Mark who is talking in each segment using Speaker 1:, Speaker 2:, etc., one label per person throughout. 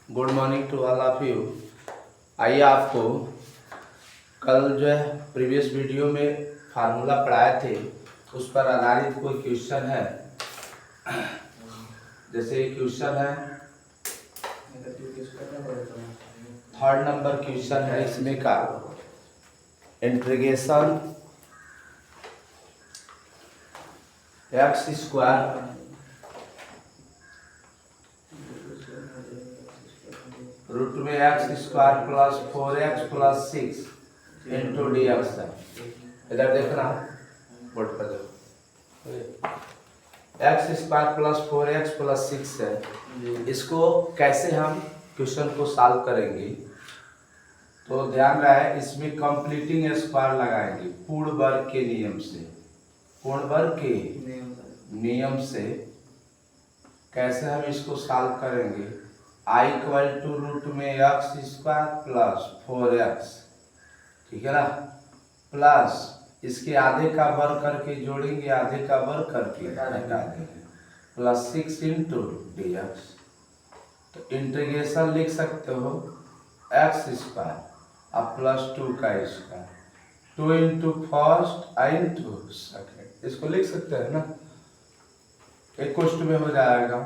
Speaker 1: Good morning to all of you. आइए आपको कल जो है प्रीवियस वीडियो में फार्मूला पढ़ाए थे उस पर आधारित कोई क्वेश्चन है। जैसे क्वेश्चन है, थर्ड नंबर क्वेश्चन है इसमें का इंटीग्रेशन एक्स स्क्वायर रूट में x square plus 4x plus 6 into d x है। इधर देखना बोर्ड पर देखो, x square plus 4x plus 6 है। इसको कैसे हम क्वेश्चन को सॉल्व करेंगे तो ध्यान रहे, इसमें कंप्लीटिंग स्क्वायर लगाएंगे पूर्ण वर्ग के नियम से। पूर्ण वर्ग के नियम से कैसे हम इसको सॉल्व करेंगे, आई इक्वल टू रूट में एक्स स्क्वायर प्लस 4x, ठीक है ना, प्लस इसके आधे का वर्ग करके जोड़ेंगे, आधे का वर्ग करके हटा देंगे, प्लस 6 इंटू डी एक्स। तो इंटीग्रेशन लिख सकते हो एक्स स्क्वायर अब प्लस 2 का स्क्वायर, 2 इंटू फर्स्ट आई इंटू सेकेंड, इसको लिख सकते हैं ना, एक कोष्ट में हो जाएगा।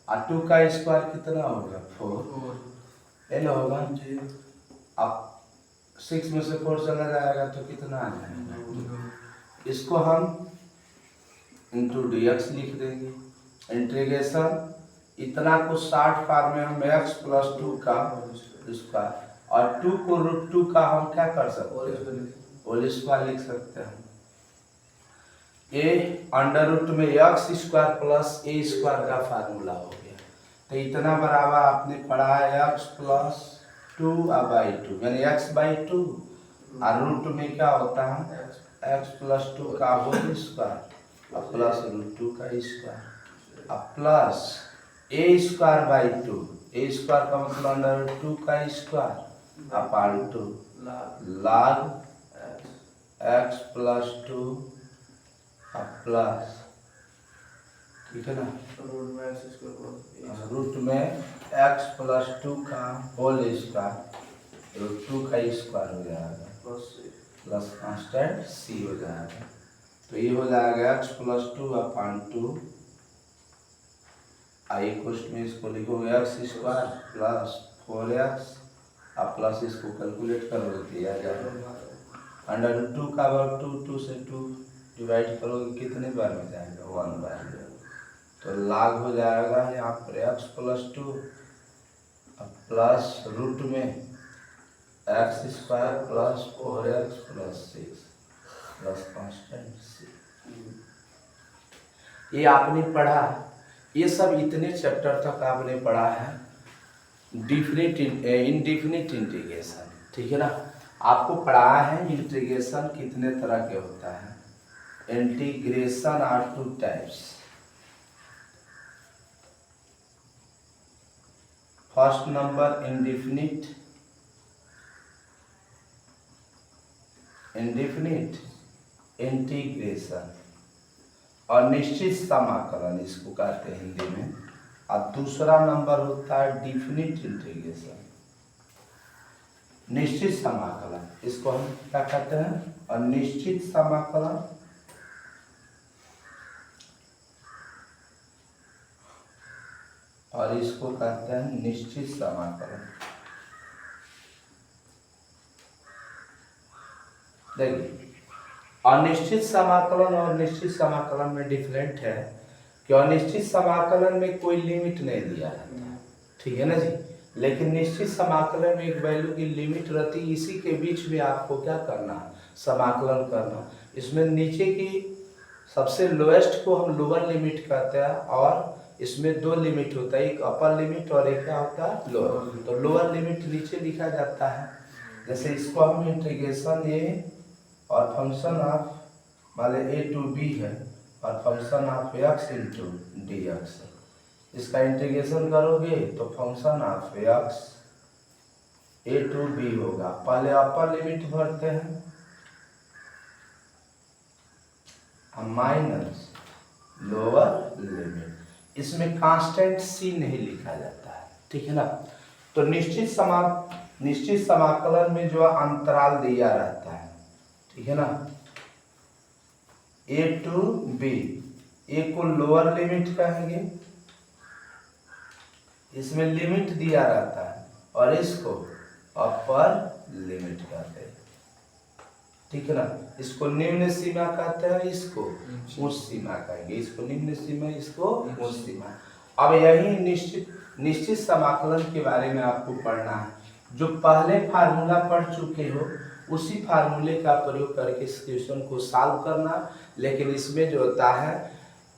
Speaker 1: और 2 का स्क्वायर कितना होगा 4 एल होगा। अब 6 में से 4 चला जाएगा तो कितना आ जाएगा, इसको हम इंटू डी एक्स लिख देंगे। इंटीग्रेशन इतना को 60 फार्म में हम x प्लस 2 का स्क्वायर और 2 को रूट 2 का हम क्या कर सकते हैं, होल स्क्वायर लिख सकते हैं। ए अंडर रूट में एक्स स्क्वायर प्लस ए स्क्वायर का फार्मूला हो गया। तो इतना बराबर आपने पढ़ा है एक्स प्लस 2 बाई 2 यानी एक्स बाई 2 और रूट में क्या होता है एक्स प्लस 2 का होल स्क्वायर और प्लस रूट 2 का स्क्वायर और plus A square by 2, A square का मतलब अंडर रूट 2 का square upon 2 log x plus 2 plus, ठीक है ना, रूट में x प्लस 2 का होल स्क्वायर रूट 2 का स्क्वायर हो जाएगा प्लस कांस्टेंट c हो जाएगा। तो ये हो जाएगा x प्लस 2 अपान 2 आई कोष्ट में इसको लिखोगे x स्क्वायर प्लस 4x अब प्लस इसको कैलकुलेट करोगे दिया जाएगा अंडर रूट 2 का वर्ग 2 से 2 डिवाइड करोगे कितने बार में जाएगा 1 बार में, तो लाग हो जाएगा यहाँ पर x प्लस 2 प्लस रूट में x square plus 4x plus 6 plus constant c। ये आपने पढ़ा, ये सब इतने चैप्टर तक आपने पढ़ा है डिफिनिट इनडिफिनिट इंटीग्रेशन, ठीक है ना। आपको पढ़ाया है इंटीग्रेशन कितने तरह के होता है। Integration are 2 types, first number indefinite integration और निश्चित समाकलन इसको कहते हैं हिंदी में, और दूसरा नंबर होता है डिफिनिट इंटीग्रेशन, निश्चित समाकलन, इसको हम क्या कहते हैं अनिश्चित समाकलन और इसको कहते हैं निश्चित समाकलन। देखिए अनिश्चित समाकलन और निश्चित समाकलन में डिफरेंट है कि अनिश्चित समाकलन में कोई लिमिट नहीं दिया जाता, ठीक है ना जी, लेकिन निश्चित समाकलन में एक वैल्यू की लिमिट रहती है, इसी के बीच में आपको क्या करना है समाकलन करना। इसमें नीचे की सबसे लोएस्ट को हम लोअर लिमिट कहते हैं और इसमें 2 लिमिट होता है, एक अपर लिमिट और एक क्या होता है लोअर। तो लोअर लिमिट नीचे लिखा जाता है, जैसे इसको हम इंटीग्रेशन ए और फंक्शन ऑफ वाले ए टू बी है और function of x into d x, इसका इंटीग्रेशन करोगे तो function of x a to b होगा। पहले अपर लिमिट भरते हैं माइनस लोअर लिमिट, इसमें कांस्टेंट c नहीं लिखा जाता है, ठीक है ना। तो निश्चित समाकलन में जो अंतराल दिया रहता है, ठीक है ना, a to b, a को लोअर लिमिट कहेंगे, इसमें लिमिट दिया रहता है, और इसको अपर लिमिट कहते हैं, ठीक है ना। इसको निम्न सीमा कहते हैं, इसको उच्च सीमा कहेंगे, इसको निम्न सीमा, इसको उच्च सीमा। अब यही निश्चित समाकलन के बारे में आपको पढ़ना है। जो पहले फार्मूला पढ़ चुके हो उसी फार्मूले का प्रयोग करके इस क्वेश्चन को सॉल्व करना, लेकिन इसमें जो होता है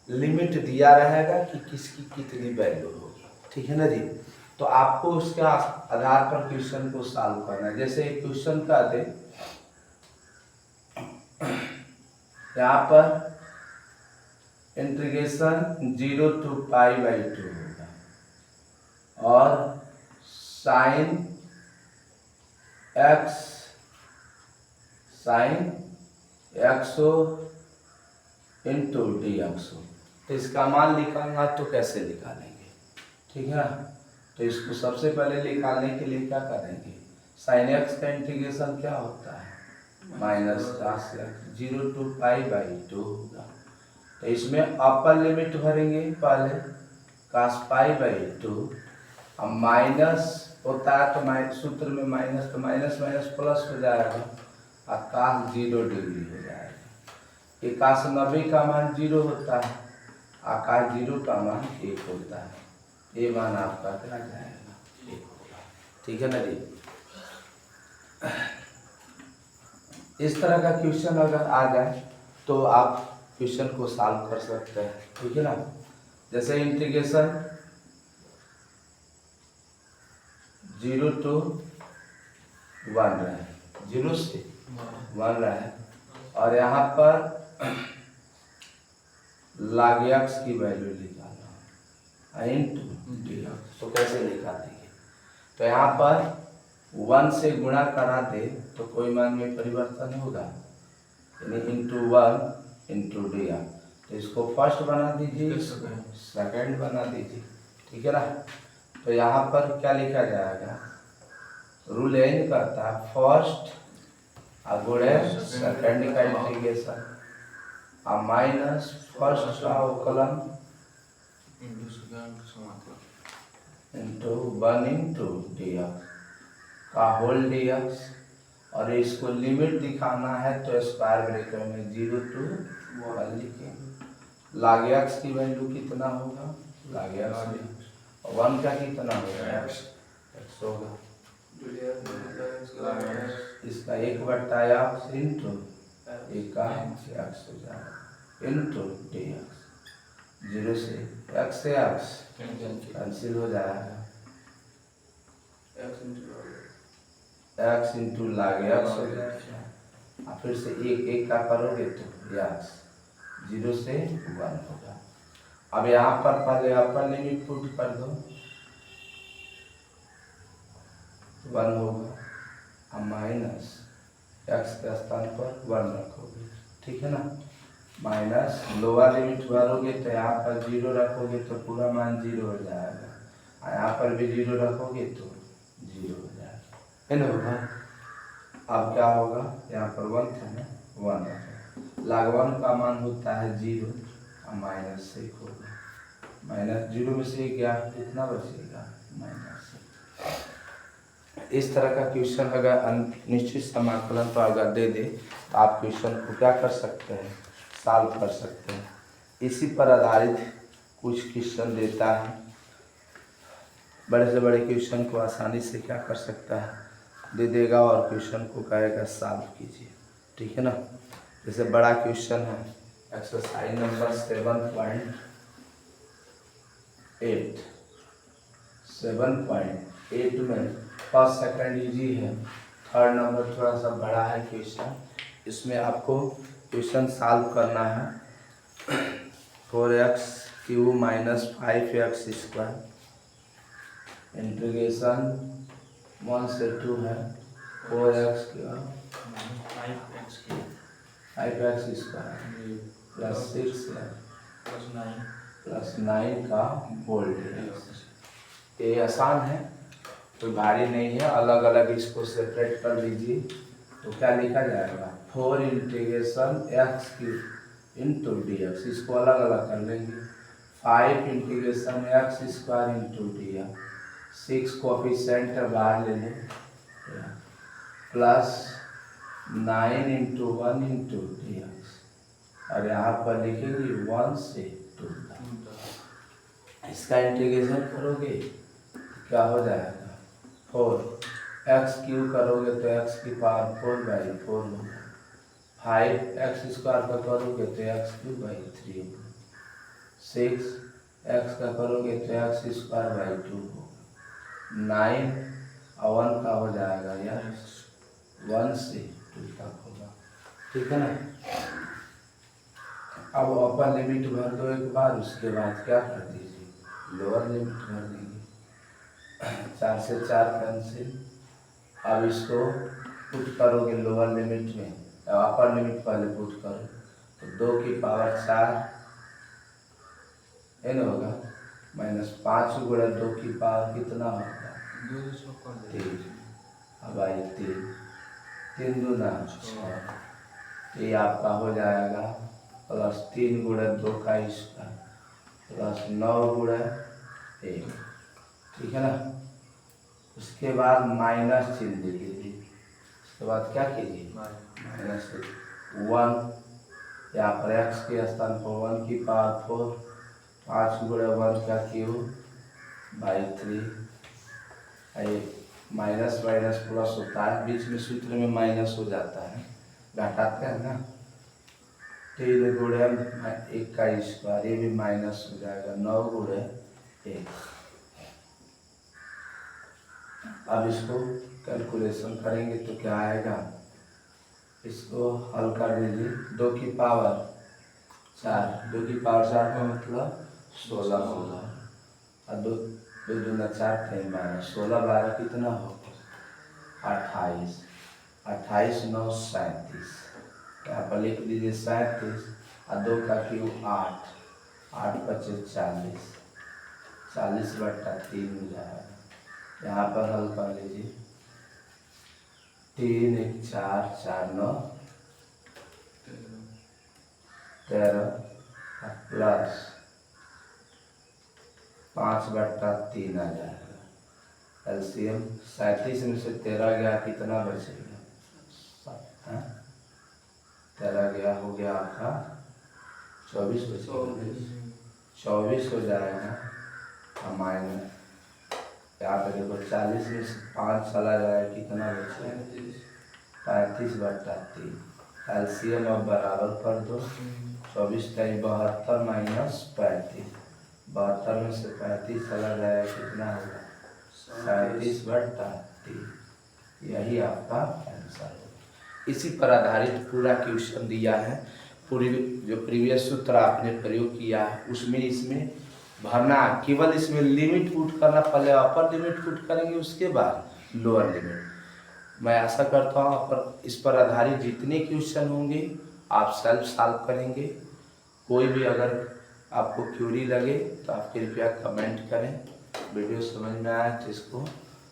Speaker 1: लिमिट दिया रहेगा कि किसकी कितनी वैल्यू होगी, ठीक है ना जी। तो आपको उसका आधार पर क्वेश्चन को सॉल्व करना है। जैसे एक क्वेश्चन का दे, यहाँ पर इंटीग्रेशन 0 to π/2 होगा, और साइन x इंटू dx। तो इसका मान निकालना तो कैसे निकालेंगे, ठीक है ना। तो इसको सबसे पहले निकालने के लिए क्या करेंगे, साइन x का इंटीग्रेशन क्या होता है, माइनस cos x 0 to π/2 होगा। तो इसमें अपर लिमिट भरेंगे पहले cos π/2, अब माइनस होता है तो सूत्र में माइनस, तो माइनस माइनस प्लस हो जाएगा, और cos 0 डिग्री हो जाएगा। cos 90 का मान 0 होता है, और cos 0 का मान 1 होता है। ये मान आपका क्या जाएगा, 1 होगा, ठीक है ना जी। इस तरह का क्वेश्चन अगर आ जाए तो आप क्वेश्चन को सॉल्व कर सकते हैं, ठीक है ना। जैसे इंटीग्रेशन 0 to 1 रहा है, 0 से 1 रहा है, और यहाँ पर log x की वैल्यू निकालना इंटू dx। तो कैसे निकालेंगे, तो यहाँ पर 1 से गुणा करा दे तो कोई मान में परिवर्तन होगा, यानी इंटू 1 इंटू dx। तो इसको फर्स्ट बना दीजिए, सेकंड बना दीजिए, ठीक है ना। तो यहाँ पर क्या लिखा जाएगा, रूल एन करता है फर्स्ट गुणे सेकंड का इंटीग्रेशन, और माइनस फर्स्ट का अवकलन इंटू 1 इंटू dx का होल dx। और इसको लिमिट दिखाना है तो स्क्वायर ब्रैकेट में 0 to 1 लिखेंगे। log x की वैल्यू कितना होगा, log x 1 का कितना होगा, x होगा, इसका 1/x इंटू 1 का x हो जाएगा इंटू dx। 0 से x कैंसिल हो जाएगा, x इंटू log x हो जाएगा, और फिर से 1 का करोगे तो x 0 से 1 होगा। अब यहाँ पर पहले अपर लिमिट पुट कर दो, 1 होगा, और माइनस x के स्थान पर 1 रखोगे, ठीक है ना। माइनस लोअर लिमिट भरोगे तो यहाँ पर 0 रखोगे तो पूरा मान 0 हो जाएगा, और यहाँ पर भी 0 रखोगे तो 0 हो जाएगा, है ना। होगा अब क्या होगा, यहाँ पर 1 था ना, 1 रखो, log 1 का मान होता है 0, और माइनस 1 होगा, माइनस 0 में से क्या कितना बचेगा, माइनस। इस तरह का क्वेश्चन अगर निश्चित समाकलन पर अगर दे दे तो आप क्वेश्चन को क्या कर सकते हैं, सॉल्व कर सकते हैं। इसी पर आधारित कुछ क्वेश्चन देता है, बड़े से बड़े क्वेश्चन को आसानी से क्या कर सकता है, दे देगा, और क्वेश्चन को कहेगा सॉल्व कीजिए, ठीक है ना। जैसे बड़ा क्वेश्चन है एक्सरसाइज नंबर 7.8 में फर्स्ट सेकंड इजी है, थर्ड नंबर थोड़ा सा बड़ा है क्वेश्चन। इसमें आपको क्वेश्चन सॉल्व करना है 4x³ माइनस 5x² इंटीग्रेशन 1 से 2 है, 4x² 5x² प्लस 6 है प्लस 9 का होल। ये आसान है, कोई भारी नहीं है, अलग अलग इसको सेपरेट कर लीजिए। तो क्या लिखा जाएगा 4 integration x cube into d x, इसको अलग अलग कर लेंगे। 5 integration x square into d x, 6 coefficient बाहर ले लें, plus 9 into 1 into d x, और यहाँ पर लिखेंगे 1 से 2 तक। इसका इंटीग्रेशन करोगे क्या हो जाएगा 4 एक्स क्यूब करोगे तो एक्स की पावर 4/4 होगा। 5 एक्स स्क्वायर का करोगे तो एक्स क्यूब बाई 3 होगा। 6 एक्स का करोगे तो एक्स स्क्वायर बाई 2 होगा। 9 और 1 का हो जाएगा यार 1 से 2 तक होगा, ठीक है ना। अब अपर लिमिट भर दो एक बार, उसके बाद क्या कर दीजिए लोअर लिमिट भर देंगे। 4 से 4 कैंसिल। अब इसको पुट करोगे लोअर लिमिट में, अपर लिमिट पहले पुट करो तो 2 की पावर 4 है ना होगा, -5 गुणा 2 की पावर कितना होगा 3, अब आई 3 दूना 6, ये आपका हो जाएगा प्लस 3 गुणा 2 का स्क्वायर प्लस 9 गुणा 1, ठीक है ना। उसके बाद माइनस चिन्ह दे दीजिए। उसके बाद क्या कीजिए -1, यहाँ पर एक्स के स्थान पर 1 की पावर 4, 5 गुणा 1 का cube by 3, minus minus plus होता है, बीच में सूत्र में माइनस हो जाता है, घटाते हैं ना। 3 गुणा 1 का स्क्वायर, ये भी माइनस हो जाएगा 9 गुणा 1। अब इसको कैलकुलेशन करेंगे तो क्या आएगा, इसको हल कर दीजिए। 2 की पावर 4, 2 की पावर 4 का मतलब 16 होगा, और 2 दूना 4 थे 12, 16 12 कितना होगा 28, 28 9 37, यहाँ पर लिख दीजिए 37, और 2 का क्यूब 8, 8 × 40, 40/3 हो जाएगा। यहाँ पर हल कर लीजिए, 3 1 4 4 9 13 प्लस 5/3 आ जाएगा। एलसीएम 37 में से 13 गया, कितना बचेगा 13 गया, हो गया आपका 24 बचेगा, 24 हो जाएगा। माइनस यहाँ पे देखो 40 में से 5 चला जाएगा, कितना बचेगा 35/3। एलसीएम अब बराबर कर दो, 24 का 72 माइनस 35, 72 में से 35 चला जाएगा, कितना होगा 37/3। यही आपका आंसर होगा। इसी पर आधारित पूरा क्वेश्चन दिया है, पूरी जो प्रीवियस सूत्र आपने प्रयोग किया है उसमें इसमें भरना, केवल इसमें लिमिट पुट करना, पहले अपर लिमिट पुट करेंगे उसके बाद लोअर लिमिट। मैं आशा करता हूँ पर इस पर आधारित जितने क्वेश्चन होंगे आप सेल्फ सॉल्व करेंगे। कोई भी अगर आपको क्यूरी लगे तो आप कृपया कमेंट करें। वीडियो समझ में आए तो इसको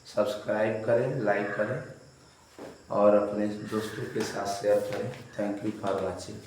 Speaker 1: सब्सक्राइब करें, लाइक करें और अपने दोस्तों के साथ शेयर करें। Thank you for watching.